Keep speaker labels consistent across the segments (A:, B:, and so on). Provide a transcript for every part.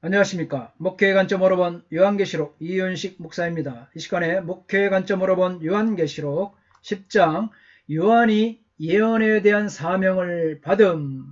A: 안녕하십니까. 목회의 관점으로 본 요한계시록 이윤식 목사입니다. 이 시간에 목회의 관점으로 본 요한계시록 10장 요한이 예언에 대한 사명을 받음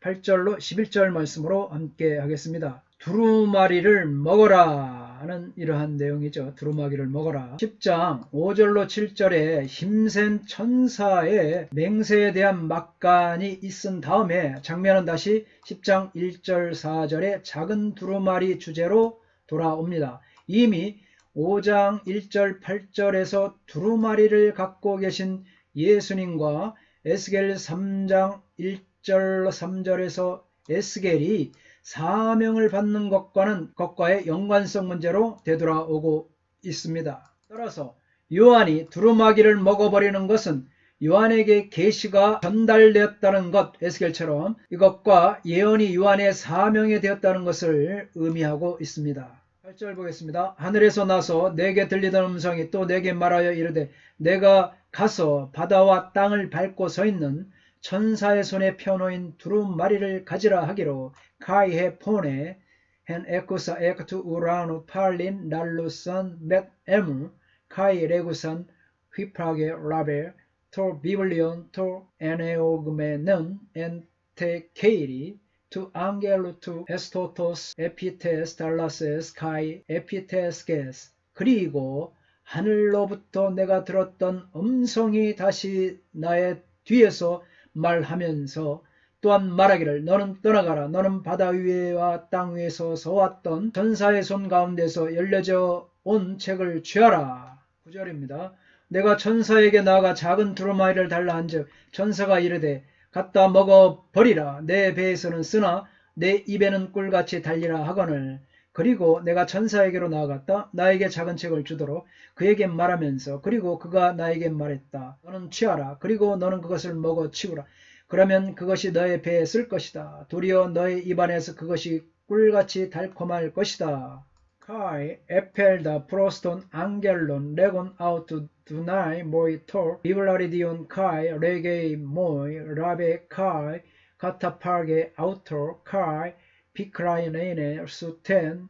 A: 8절로 11절 말씀으로 함께 하겠습니다. 두루마리를 먹어라 하는 이러한 내용이죠. 두루마기를 먹어라. 10장 5절로 7절에 힘센 천사의 맹세에 대한 막간이 있은 다음에 장면은 다시 10장 1절 4절에 작은 두루마리 주제로 돌아옵니다. 이미 5장 1절 8절에서 두루마리를 갖고 계신 예수님과 에스겔 3장 1절 3절에서 에스겔이 사명을 받는 것과의 연관성 문제로 되돌아오고 있습니다. 따라서 요한이 두루마기를 먹어버리는 것은 요한에게 계시가 전달되었다는 것, 에스겔처럼 이것과 예언이 요한의 사명이 되었다는 것을 의미하고 있습니다. 8절 보겠습니다. 하늘에서 나서 내게 들리던 음성이 또 내게 말하여 이르되 내가 가서 바다와 땅을 밟고 서 있는 천사의 손에 펴놓인 두루마리를 가지라 하기로 카이헤 폰에 헨 에쿠사 에크투 우라누 팔린 날루산 벳 에무 카이 레구산 휘프라게 라베 토 비블리온 토 에네오그메는 엔테케이리 투 앙겔루 투 에스토토스 에피테스 달라세스 카이 에피테스게스. 그리고 하늘로부터 내가 들었던 음성이 다시 나의 뒤에서 말하면서 또한 말하기를 너는 떠나가라. 너는 바다 위와 땅 위에서 서왔던 천사의 손 가운데서 열려져 온 책을 취하라. 9절입니다. 내가 천사에게 나아가 작은 두루마리를 달라 한즉 천사가 이르되 갖다 먹어버리라. 내 배에서는 쓰나 내 입에는 꿀같이 달리라 하거늘. 그리고 내가 천사에게로 나아갔다. 나에게 작은 책을 주도록 그에게 말하면서 그리고 그가 나에게 말했다. 너는 취하라. 그리고 너는 그것을 먹어 치우라. 그러면 그것이 너의 배에 쓸 것이다. 도리어 너의 입안에서 그것이 꿀같이 달콤할 것이다. Kai 에펠다 프로스톤 앙겔론 레곤 아우투 두나이 모이 톨 비블라리디온 카이 레게이 모이 라베 카이 카타파게 아우토 카이 피크라이네네 수텐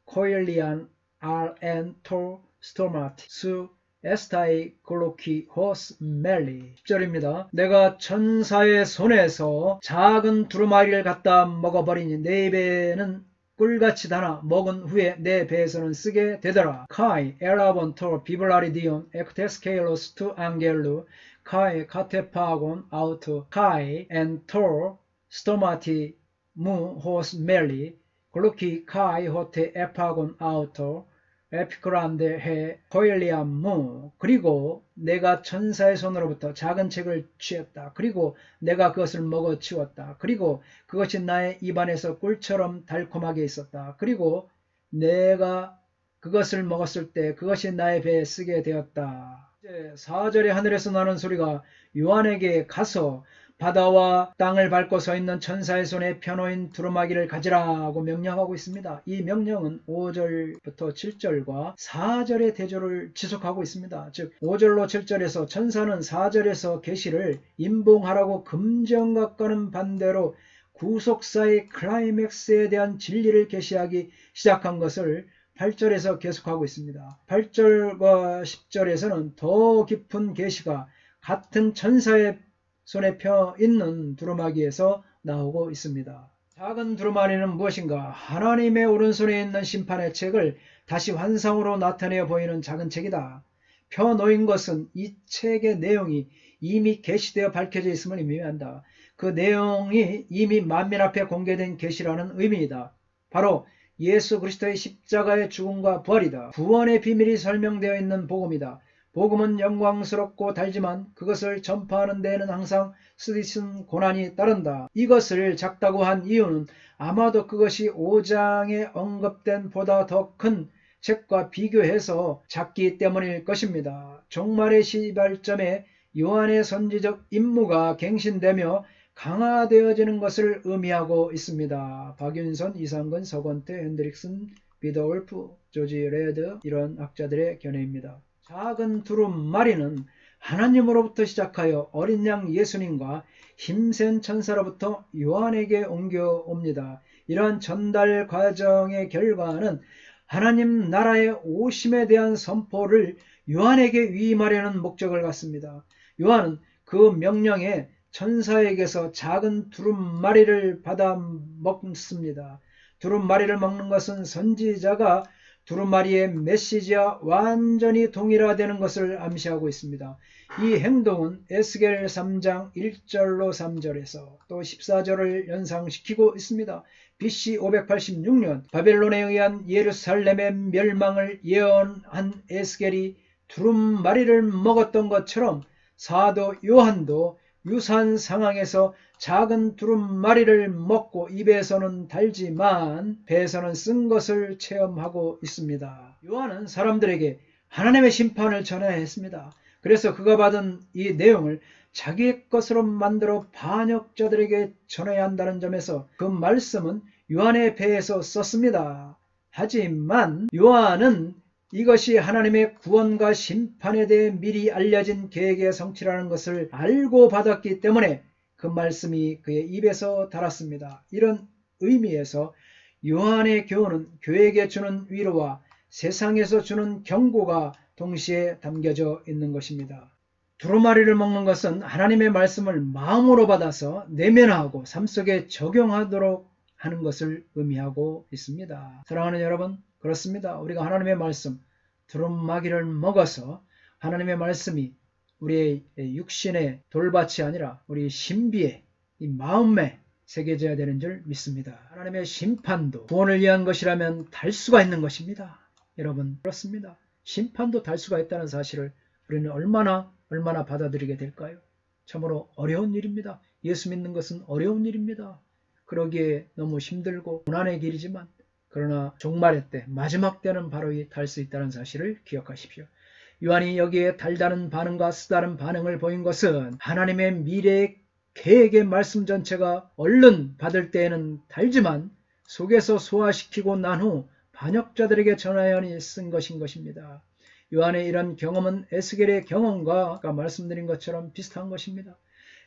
A: 코일리안 알엔 톨 스토마티 수 에스타이 글로키 호스 멜리. 10절입니다. 내가 천사의 손에서 작은 두루마리를 갖다 먹어버리니 내 입에는 꿀같이 달아 먹은 후에 내 배에서는 쓰게 되더라. 카이 엘라본 토 비블라리디온 엑테스케일로스 투 앙겔루 카이 카테파곤 아우투 카이 엔토 스토마티 무 호스 멜리 글루키 카이 호테 에파곤 아우토 에피크란데 해 코일리암 무. 그리고 내가 천사의 손으로부터 작은 책을 취했다. 그리고 내가 그것을 먹어 치웠다. 그리고 그것이 나의 입안에서 꿀처럼 달콤하게 있었다. 그리고 내가 그것을 먹었을 때 그것이 나의 배에 쓰게 되었다. 이제 4절에 하늘에서 나는 소리가 요한에게 가서 바다와 땅을 밟고 서 있는 천사의 손에 펴놓인 두루마기를 가지라고 명령하고 있습니다. 이 명령은 5절부터 7절과 4절의 대조를 지속하고 있습니다. 즉 5절로 7절에서 천사는 4절에서 계시를 임봉하라고 금정각과는 반대로 구속사의 클라이맥스에 대한 진리를 계시하기 시작한 것을 8절에서 계속하고 있습니다. 8절과 10절에서는 더 깊은 계시가 같은 천사의 손에 펴 있는 두루마기에서 나오고 있습니다. 작은 두루마리는 무엇인가? 하나님의 오른손에 있는 심판의 책을 다시 환상으로 나타내어 보이는 작은 책이다. 펴 놓인 것은 이 책의 내용이 이미 계시되어 밝혀져 있음을 의미한다. 그 내용이 이미 만민 앞에 공개된 계시라는 의미이다. 바로 예수 그리스도의 십자가의 죽음과 부활이다. 구원의 비밀이 설명되어 있는 복음이다. 복음은 영광스럽고 달지만 그것을 전파하는 데에는 항상 쓰디쓴 고난이 따른다. 이것을 작다고 한 이유는 아마도 그것이 5장에 언급된 보다 더 큰 책과 비교해서 작기 때문일 것입니다. 종말의 시발점에 요한의 선지적 임무가 갱신되며 강화되어지는 것을 의미하고 있습니다. 박윤선, 이상근, 서건태, 핸드릭슨, 비더울프, 조지 레드 이런 학자들의 견해입니다. 작은 두루마리는 하나님으로부터 시작하여 어린 양 예수님과 힘센 천사로부터 요한에게 옮겨옵니다. 이러한 전달 과정의 결과는 하나님 나라의 오심에 대한 선포를 요한에게 위임하려는 목적을 갖습니다. 요한은 그 명령에 천사에게서 작은 두루마리를 받아 먹습니다. 두루마리를 먹는 것은 선지자가 두루마리의 메시지와 완전히 동일화되는 것을 암시하고 있습니다. 이 행동은 에스겔 3장 1절로 3절에서 또 14절을 연상시키고 있습니다. BC 586년 바벨론에 의한 예루살렘의 멸망을 예언한 에스겔이 두루마리를 먹었던 것처럼 사도 요한도 유사한 상황에서 작은 두루마리를 먹고 입에서는 달지만 배에서는 쓴 것을 체험하고 있습니다. 요한은 사람들에게 하나님의 심판을 전해야 했습니다. 그래서 그가 받은 이 내용을 자기의 것으로 만들어 반역자들에게 전해야 한다는 점에서 그 말씀은 요한의 배에서 썼습니다. 하지만 요한은 이것이 하나님의 구원과 심판에 대해 미리 알려진 계획의 성취라는 것을 알고 받았기 때문에 그 말씀이 그의 입에서 달았습니다. 이런 의미에서 요한의 교훈은 교회에게 주는 위로와 세상에서 주는 경고가 동시에 담겨져 있는 것입니다. 두루마리를 먹는 것은 하나님의 말씀을 마음으로 받아서 내면화하고 삶 속에 적용하도록 하는 것을 의미하고 있습니다. 사랑하는 여러분, 그렇습니다. 우리가 하나님의 말씀, 두루마기를 먹어서 하나님의 말씀이 우리의 육신의 돌밭이 아니라 우리 신비의 이 마음에 새겨져야 되는 줄 믿습니다. 하나님의 심판도 구원을 위한 것이라면 달 수가 있는 것입니다. 여러분, 그렇습니다. 심판도 달 수가 있다는 사실을 우리는 얼마나 받아들이게 될까요? 참으로 어려운 일입니다. 예수 믿는 것은 어려운 일입니다. 그러기에 너무 힘들고 고난의 길이지만 그러나 종말의 때, 마지막 때는 바로 이 달 수 있다는 사실을 기억하십시오. 요한이 여기에 달다는 반응과 쓰다른 반응을 보인 것은 하나님의 미래의 계획의 말씀 전체가 얼른 받을 때에는 달지만 속에서 소화시키고 난 후 반역자들에게 전하여 쓴 것인 것입니다. 요한의 이런 경험은 에스겔의 경험과 아까 말씀드린 것처럼 비슷한 것입니다.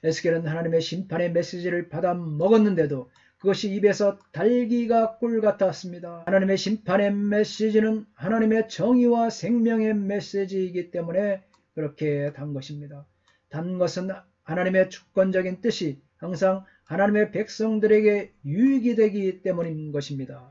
A: 에스겔은 하나님의 심판의 메시지를 받아 먹었는데도 그것이 입에서 달기가 꿀 같았습니다. 하나님의 심판의 메시지는 하나님의 정의와 생명의 메시지이기 때문에 그렇게 단 것입니다. 단 것은 하나님의 주권적인 뜻이 항상 하나님의 백성들에게 유익이 되기 때문인 것입니다.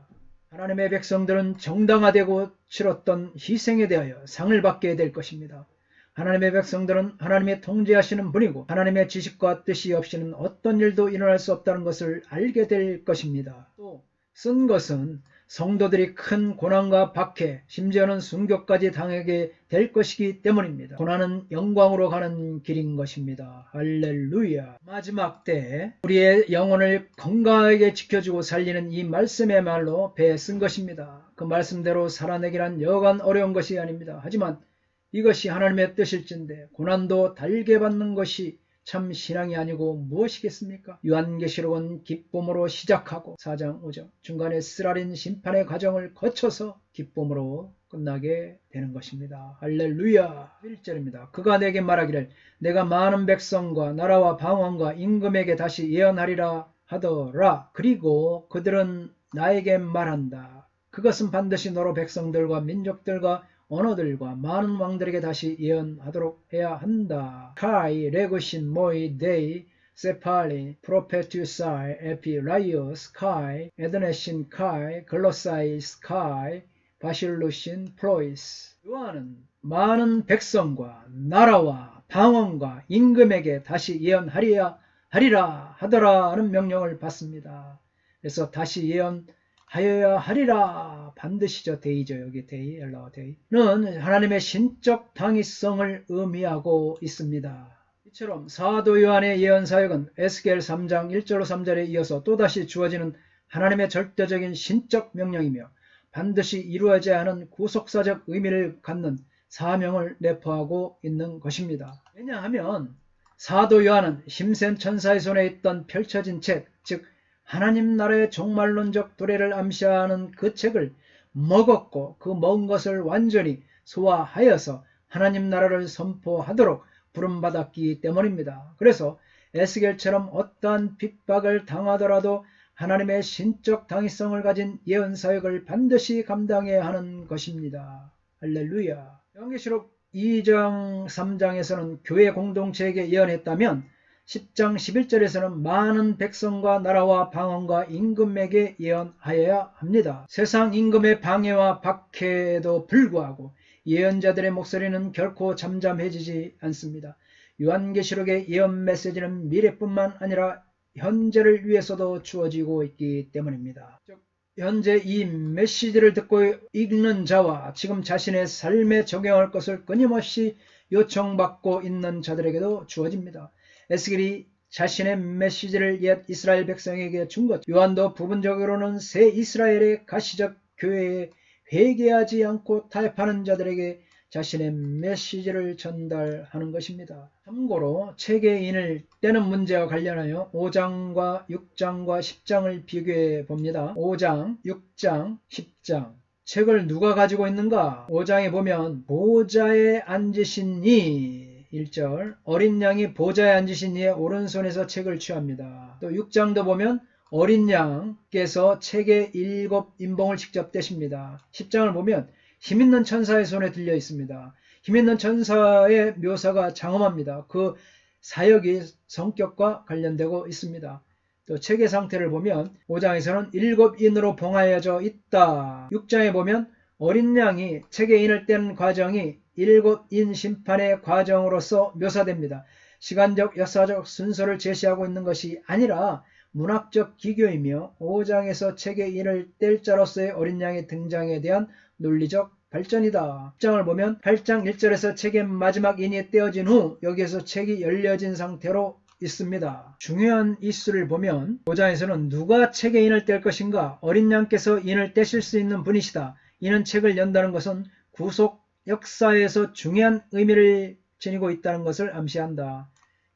A: 하나님의 백성들은 정당화되고 치렀던 희생에 대하여 상을 받게 될 것입니다. 하나님의 백성들은 하나님의 통제하시는 분이고 하나님의 지식과 뜻이 없이는 어떤 일도 일어날 수 없다는 것을 알게 될 것입니다. 또 쓴 것은 성도들이 큰 고난과 박해, 심지어는 순교까지 당하게 될 것이기 때문입니다. 고난은 영광으로 가는 길인 것입니다. 할렐루야. 마지막 때 우리의 영혼을 건강하게 지켜주고 살리는 이 말씀의 말로 배에 쓴 것입니다. 그 말씀대로 살아내기란 여간 어려운 것이 아닙니다. 하지만 이것이 하나님의 뜻일진데 고난도 달게 받는 것이 참 신앙이 아니고 무엇이겠습니까? 요한계시록은 기쁨으로 시작하고 4장 5절 중간에 쓰라린 심판의 과정을 거쳐서 기쁨으로 끝나게 되는 것입니다. 할렐루야. 1절입니다. 그가 내게 말하기를 내가 많은 백성과 나라와 방언과 임금에게 다시 예언하리라 하더라. 그리고 그들은 나에게 말한다. 그것은 반드시 너로 백성들과 민족들과 언어들과 많은 왕들에게 다시 예언하도록 해야 한다. 카이 레고신 모이 데이 세팔리 프로페투사이 에피라이오스 카이 에드네신 카이 글로사이스 카이 바실루신 프로이스. 요한은 많은 백성과 나라와 방언과 임금에게 다시 예언하리라 하더라는 명령을 받습니다. 그래서 다시 예언하여야 하리라. 반드시죠. 데이죠. 여기 데이, 엘라어 데이는 하나님의 신적 당위성을 의미하고 있습니다. 이처럼 사도 요한의 예언 사역은 에스겔 3장 1절로 3절에 이어서 또다시 주어지는 하나님의 절대적인 신적 명령이며 반드시 이루어져야 하는 구속사적 의미를 갖는 사명을 내포하고 있는 것입니다. 왜냐하면 사도 요한은 힘센 천사의 손에 있던 펼쳐진 책, 즉 하나님 나라의 종말론적 도래를 암시하는 그 책을 먹었고 그 먹은 것을 완전히 소화하여서 하나님 나라를 선포하도록 부름받았기 때문입니다. 그래서 에스겔처럼 어떠한 핍박을 당하더라도 하나님의 신적 당위성을 가진 예언사역을 반드시 감당해야 하는 것입니다. 할렐루야. 요한계시록 2장 3장에서는 교회 공동체에게 예언했다면 10장 11절에서는 많은 백성과 나라와 방언과 임금에게 예언하여야 합니다. 세상 임금의 방해와 박해에도 불구하고 예언자들의 목소리는 결코 잠잠해지지 않습니다. 요한계시록의 예언 메시지는 미래뿐만 아니라 현재를 위해서도 주어지고 있기 때문입니다. 즉 현재 이 메시지를 듣고 읽는 자와 지금 자신의 삶에 적용할 것을 끊임없이 요청받고 있는 자들에게도 주어집니다. 에스겔이 자신의 메시지를 옛 이스라엘 백성에게 준 것, 요한도 부분적으로는 새 이스라엘의 가시적 교회에 회개하지 않고 타협하는 자들에게 자신의 메시지를 전달하는 것입니다. 참고로 책의 인을 떼는 문제와 관련하여 5장과 6장과 10장을 비교해 봅니다. 5장, 6장, 10장. 책을 누가 가지고 있는가? 5장에 보면 보좌에 앉으신 이 1절 어린 양이 보좌에 앉으신 이의 오른손에서 책을 취합니다. 또 6장도 보면 어린 양께서 책의 7 인봉을 직접 떼십니다. 10장을 보면 힘있는 천사의 손에 들려 있습니다. 힘있는 천사의 묘사가 장엄합니다. 그 사역이 성격과 관련되고 있습니다. 또 책의 상태를 보면 5장에서는 7 인으로 봉하여져 있다. 6장에 보면 어린 양이 책의 인을 뗀 과정이 7 인 심판의 과정으로서 묘사됩니다. 시간적 역사적 순서를 제시하고 있는 것이 아니라 문학적 기교이며 5장에서 책의 인을 뗄 자로서의 어린 양의 등장에 대한 논리적 발전이다. 10장을 보면 8장 1절에서 책의 마지막 인이 떼어진 후 여기에서 책이 열려진 상태로 있습니다. 중요한 이슈를 보면 5장에서는 누가 책의 인을 뗄 것인가? 어린 양께서 인을 떼실 수 있는 분이시다. 이는 책을 연다는 것은 구속 역사에서 중요한 의미를 지니고 있다는 것을 암시한다.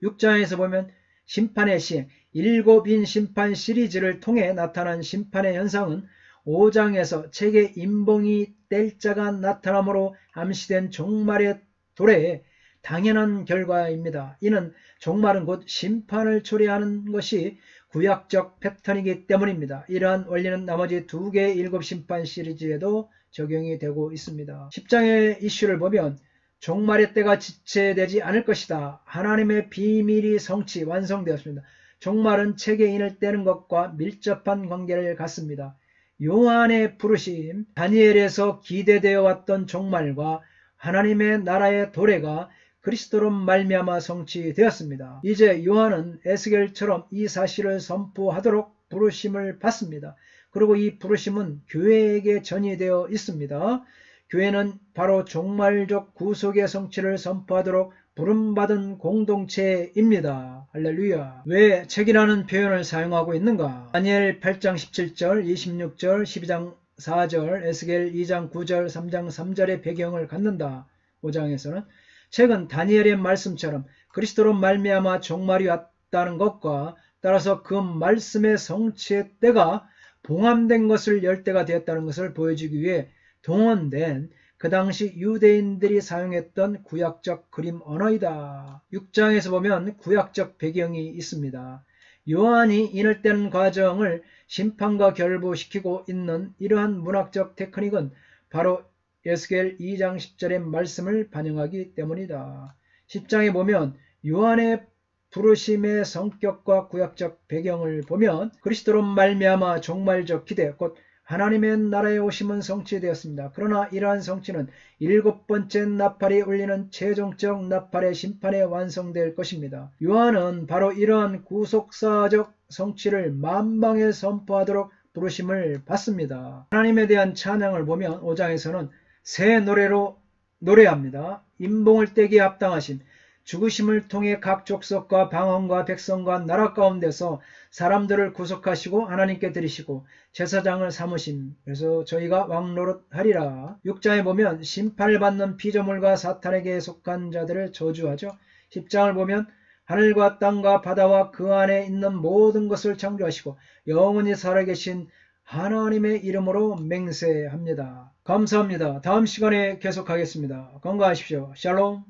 A: 6장에서 보면 심판의 시행, 7인 심판 시리즈를 통해 나타난 심판의 현상은 5장에서 책의 인봉이 뗄 자가 나타남으로 암시된 종말의 도래의 당연한 결과입니다. 이는 종말은 곧 심판을 초래하는 것이 구약적 패턴이기 때문입니다. 이러한 원리는 나머지 2개의 7 심판 시리즈에도 적용이 되고 있습니다. 10장의 이슈를 보면 종말의 때가 지체되지 않을 것이다. 하나님의 비밀이 성취, 완성되었습니다. 종말은 책의 인을 떼는 것과 밀접한 관계를 갖습니다. 요한의 부르심, 다니엘에서 기대되어 왔던 종말과 하나님의 나라의 도래가 그리스도로 말미암아 성취되었습니다. 이제 요한은 에스겔처럼 이 사실을 선포하도록 부르심을 받습니다. 그리고 이 부르심은 교회에게 전이되어 있습니다. 교회는 바로 종말적 구속의 성취를 선포하도록 부름받은 공동체입니다. 할렐루야. 왜 책이라는 표현을 사용하고 있는가? 다니엘 8장 17절, 26절, 12장 4절, 에스겔 2장 9절, 3장 3절의 배경을 갖는다. 5장에서는 책은 다니엘의 말씀처럼 그리스도로 말미암아 종말이 왔다는 것과 따라서 그 말씀의 성취의 때가 봉함된 것을 열 때가 되었다는 것을 보여주기 위해 동원된 그 당시 유대인들이 사용했던 구약적 그림 언어이다. 6장에서 보면 구약적 배경이 있습니다. 요한이 인을 떼는 과정을 심판과 결부시키고 있는 이러한 문학적 테크닉은 바로 에스겔 2장 10절의 말씀을 반영하기 때문이다. 10장에 보면 요한의 부르심의 성격과 구약적 배경을 보면 그리스도로 말미암아 종말적 기대, 곧 하나님의 나라에 오심은 성취되었습니다. 그러나 이러한 성취는 7번째 나팔이 울리는 최종적 나팔의 심판에 완성될 것입니다. 요한은 바로 이러한 구속사적 성취를 만방에 선포하도록 부르심을 받습니다. 하나님에 대한 찬양을 보면 5장에서는 새 노래로 노래합니다. 인봉을 떼기에 합당하신 죽으심을 통해 각 족속과 방언과 백성과 나라 가운데서 사람들을 구속하시고 하나님께 드리시고 제사장을 삼으심. 그래서 저희가 왕노릇하리라. 6장에 보면 심판을 받는 피조물과 사탄에게 속한 자들을 저주하죠. 10장을 보면 하늘과 땅과 바다와 그 안에 있는 모든 것을 창조하시고 영원히 살아계신 하나님의 이름으로 맹세합니다. 감사합니다. 다음 시간에 계속하겠습니다. 건강하십시오. 샬롬.